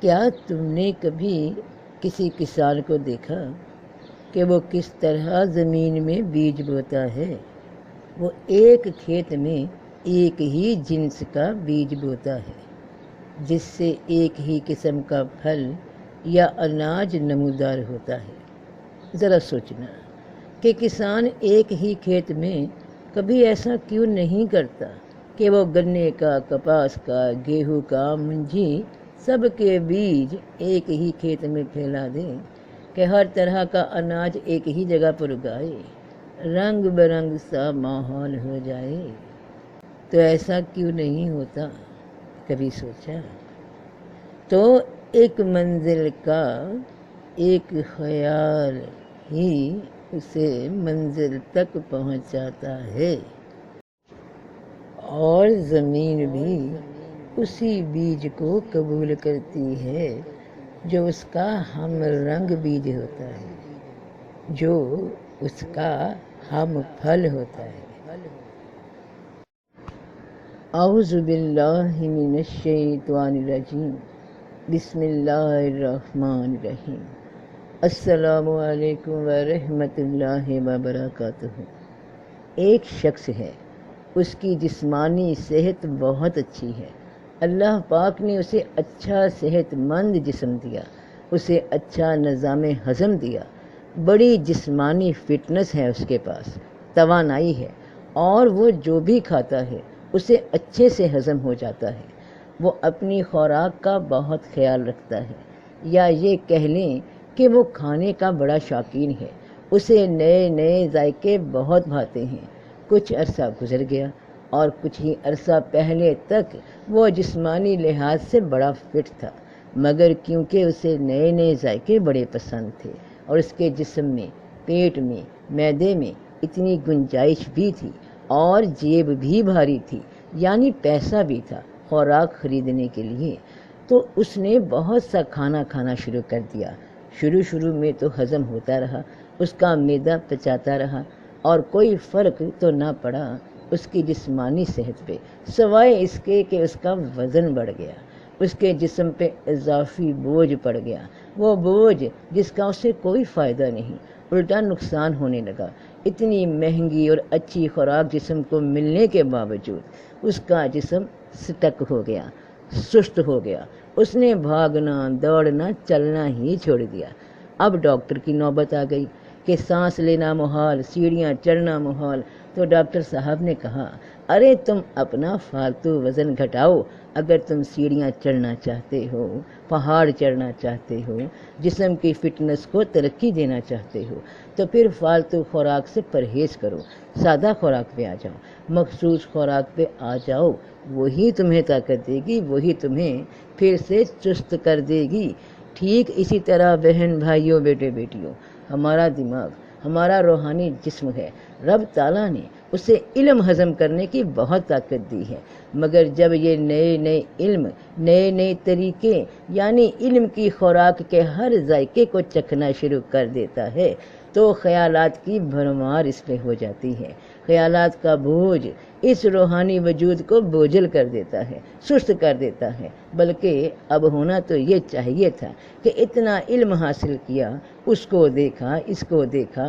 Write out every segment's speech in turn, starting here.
کیا تم نے کبھی کسی کسان کو دیکھا کہ وہ کس طرح زمین میں بیج بوتا ہے؟ وہ ایک کھیت میں ایک ہی جنس کا بیج بوتا ہے، جس سے ایک ہی قسم کا پھل یا اناج نمودار ہوتا ہے۔ ذرا سوچنا کہ کسان ایک ہی کھیت میں کبھی ایسا کیوں نہیں کرتا کہ وہ گنے کا، کپاس کا، گیہوں کا، منجھی سب کے بیج ایک ہی کھیت میں پھیلا دے، کہ ہر طرح کا اناج ایک ہی جگہ پر اگائے، رنگ برنگ سا ماحول ہو جائے۔ تو ایسا کیوں نہیں ہوتا؟ کبھی سوچا؟ تو ایک منزل کا ایک خیال ہی اسے منزل تک پہنچاتا ہے، اور زمین بھی اسی بیج کو قبول کرتی ہے جو اس کا ہم رنگ بیج ہوتا ہے، جو اس کا ہم پھل ہوتا ہے۔ اعوذ باللہ من الشیطان الرجیم، بسم اللہ الرحمن الرحیم۔ السلام علیکم ورحمۃ اللہ وبرکاتہ۔ ایک شخص ہے، اس کی جسمانی صحت بہت اچھی ہے۔ اللہ پاک نے اسے اچھا صحت مند جسم دیا، اسے اچھا نظام ہضم دیا، بڑی جسمانی فٹنس ہے اس کے پاس، توانائی ہے، اور وہ جو بھی کھاتا ہے اسے اچھے سے ہضم ہو جاتا ہے۔ وہ اپنی خوراک کا بہت خیال رکھتا ہے، یا یہ کہہ لیں کہ وہ کھانے کا بڑا شوقین ہے، اسے نئے نئے ذائقے بہت بھاتے ہیں۔ کچھ عرصہ گزر گیا، اور کچھ ہی عرصہ پہلے تک وہ جسمانی لحاظ سے بڑا فٹ تھا، مگر کیونکہ اسے نئے نئے ذائقے بڑے پسند تھے، اور اس کے جسم میں، پیٹ میں، معدے میں اتنی گنجائش بھی تھی، اور جیب بھی بھاری تھی، یعنی پیسہ بھی تھا خوراک خریدنے کے لیے، تو اس نے بہت سا کھانا کھانا شروع کر دیا۔ شروع میں تو ہضم ہوتا رہا، اس کا معدہ پچاتا رہا، اور کوئی فرق تو نہ پڑا اس کی جسمانی صحت پہ، سوائے اس کے کہ اس کا وزن بڑھ گیا، اس کے جسم پہ اضافی بوجھ پڑ گیا، وہ بوجھ جس کا اسے کوئی فائدہ نہیں، الٹا نقصان ہونے لگا۔ اتنی مہنگی اور اچھی خوراک جسم کو ملنے کے باوجود اس کا جسم سٹک ہو گیا، سست ہو گیا، اس نے بھاگنا، دوڑنا، چلنا ہی چھوڑ دیا۔ اب ڈاکٹر کی نوبت آ گئی کہ سانس لینا محال، سیڑھیاں چڑھنا محال، تو ڈاکٹر صاحب نے کہا، ارے تم اپنا فالتو وزن گھٹاؤ، اگر تم سیڑھیاں چڑھنا چاہتے ہو، پہاڑ چڑھنا چاہتے ہو، جسم کی فٹنس کو ترقی دینا چاہتے ہو، تو پھر فالتو خوراک سے پرہیز کرو، سادہ خوراک پہ آ جاؤ، مخصوص خوراک پہ آ جاؤ، وہی تمہیں طاقت دے گی، وہی تمہیں پھر سے چست کر دے گی۔ ٹھیک اسی طرح بہن بھائیوں، بیٹے بیٹیوں، ہمارا دماغ ہمارا روحانی جسم ہے، رب تعالیٰ نے اسے علم ہضم کرنے کی بہت طاقت دی ہے، مگر جب یہ نئے نئے علم، نئے نئے طریقے، یعنی علم کی خوراک کے ہر ذائقے کو چکھنا شروع کر دیتا ہے، تو خیالات کی بھرمار اس پہ ہو جاتی ہے۔ خیالات کا بوجھ اس روحانی وجود کو بوجھل کر دیتا ہے، سست کر دیتا ہے۔ بلکہ اب ہونا تو یہ چاہیے تھا کہ اتنا علم حاصل کیا، اس کو دیکھا، اس کو دیکھا،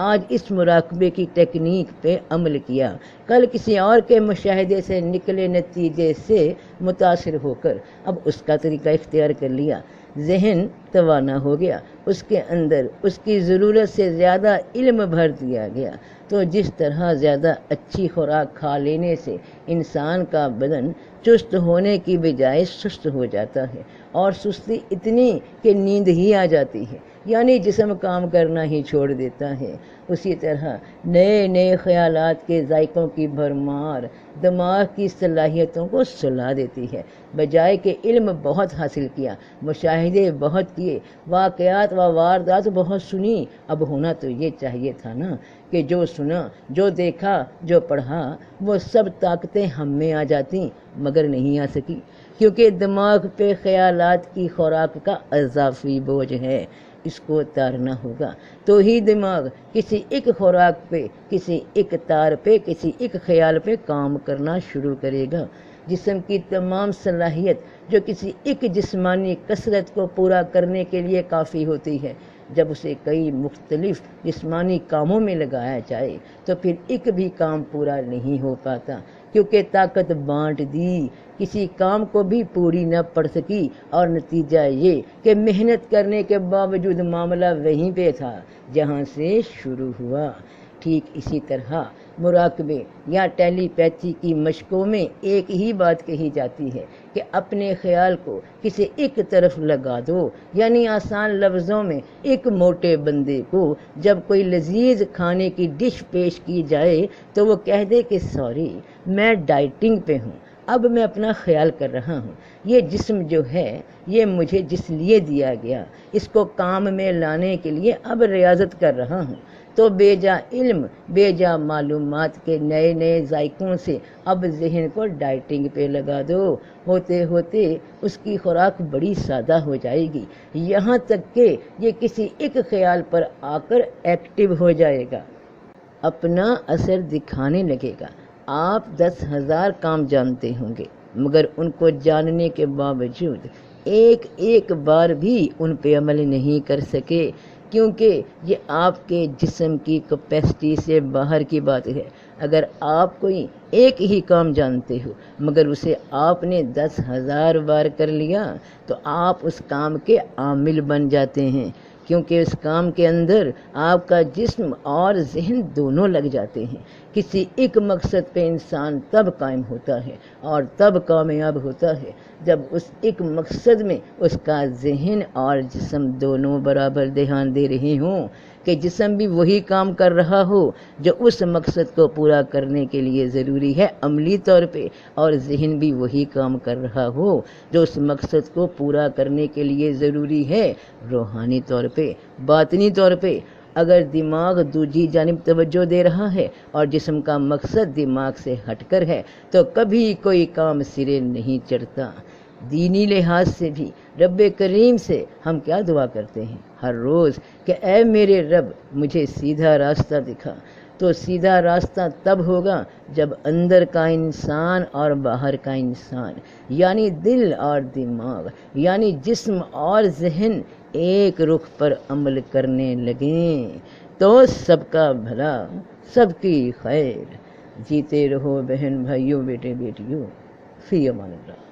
آج اس مراقبے کی ٹیکنیک پہ عمل کیا، کل کسی اور کے مشاہدے سے نکلے نتیجے سے متاثر ہو کر اب اس کا طریقہ اختیار کر لیا، ذہن توانا ہو گیا، اس کے اندر اس کی ضرورت سے زیادہ علم بھر دیا گیا۔ تو جس طرح زیادہ اچھی خوراک کھا لینے سے انسان کا بدن چست ہونے کی بجائے سست ہو جاتا ہے، اور سستی اتنی کہ نیند ہی آ جاتی ہے، یعنی جسم کام کرنا ہی چھوڑ دیتا ہے، اسی طرح نئے نئے خیالات کے ذائقوں کی بھرمار دماغ کی صلاحیتوں کو سلا دیتی ہے۔ بجائے کہ علم بہت حاصل کیا، مشاہدے بہت کیے، واقعات و واردات بہت سنی، اب ہونا تو یہ چاہیے تھا نا کہ جو سنا، جو دیکھا، جو پڑھا، وہ سب طاقتیں ہم میں آ جاتی، مگر نہیں آ سکی، کیونکہ دماغ پہ خیالات کی خوراک کا اضافی بوجھ ہے، اس کو اتارنا ہوگا، تو ہی دماغ کسی ایک خوراک پہ، کسی ایک تار پہ، کسی ایک خیال پہ کام کرنا شروع کرے گا۔ جسم کی تمام صلاحیت جو کسی ایک جسمانی کثرت کو پورا کرنے کے لیے کافی ہوتی ہے، جب اسے کئی مختلف جسمانی کاموں میں لگایا جائے تو پھر ایک بھی کام پورا نہیں ہو پاتا، کیونکہ طاقت بانٹ دی کسی کام کو بھی پوری نہ پڑ سکی، اور نتیجہ یہ کہ محنت کرنے کے باوجود معاملہ وہیں پہ تھا جہاں سے شروع ہوا۔ ٹھیک اسی طرح مراقبے یا ٹیلی پیتھی کی مشقوں میں ایک ہی بات کہی جاتی ہے کہ اپنے خیال کو کسی ایک طرف لگا دو، یعنی آسان لفظوں میں ایک موٹے بندے کو جب کوئی لذیذ کھانے کی ڈش پیش کی جائے تو وہ کہہ دے کہ سوری میں ڈائٹنگ پہ ہوں، اب میں اپنا خیال کر رہا ہوں، یہ جسم جو ہے یہ مجھے جس لیے دیا گیا اس کو کام میں لانے کے لیے اب ریاضت کر رہا ہوں، تو بے جا علم بے جا معلومات کے نئے نئے ذائقوں سے اب ذہن کو ڈائٹنگ پہ لگا دو، ہوتے ہوتے اس کی خوراک بڑی سادہ ہو جائے گی، یہاں تک کہ یہ کسی ایک خیال پر آ کر ایکٹیو ہو جائے گا، اپنا اثر دکھانے لگے گا۔ آپ 10,000 کام جانتے ہوں گے، مگر ان کو جاننے کے باوجود ایک بار بھی ان پہ عمل نہیں کر سکے، کیونکہ یہ آپ کے جسم کی کیپیسٹی سے باہر کی بات ہے۔ اگر آپ کوئی ایک ہی کام جانتے ہو مگر اسے آپ نے 10,000 بار کر لیا تو آپ اس کام کے عامل بن جاتے ہیں، کیونکہ اس کام کے اندر آپ کا جسم اور ذہن دونوں لگ جاتے ہیں۔ کسی ایک مقصد پہ انسان تب قائم ہوتا ہے اور تب کامیاب ہوتا ہے جب اس ایک مقصد میں اس کا ذہن اور جسم دونوں برابر دھیان دے رہے ہوں، کہ جسم بھی وہی کام کر رہا ہو جو اس مقصد کو پورا کرنے کے لیے ضروری ہے عملی طور پہ، اور ذہن بھی وہی کام کر رہا ہو جو اس مقصد کو پورا کرنے کے لیے ضروری ہے روحانی طور پہ، باطنی طور پہ۔ اگر دماغ دوسری جانب توجہ دے رہا ہے اور جسم کا مقصد دماغ سے ہٹ کر ہے تو کبھی کوئی کام سرے نہیں چڑھتا۔ دینی لحاظ سے بھی رب کریم سے ہم کیا دعا کرتے ہیں ہر روز کہ اے میرے رب مجھے سیدھا راستہ دکھا، تو سیدھا راستہ تب ہوگا جب اندر کا انسان اور باہر کا انسان، یعنی دل اور دماغ، یعنی جسم اور ذہن ایک رخ پر عمل کرنے لگیں، تو سب کا بھلا، سب کی خیر۔ جیتے رہو بہن بھائیوں، بیٹے بیٹیوں، فی امان اللہ۔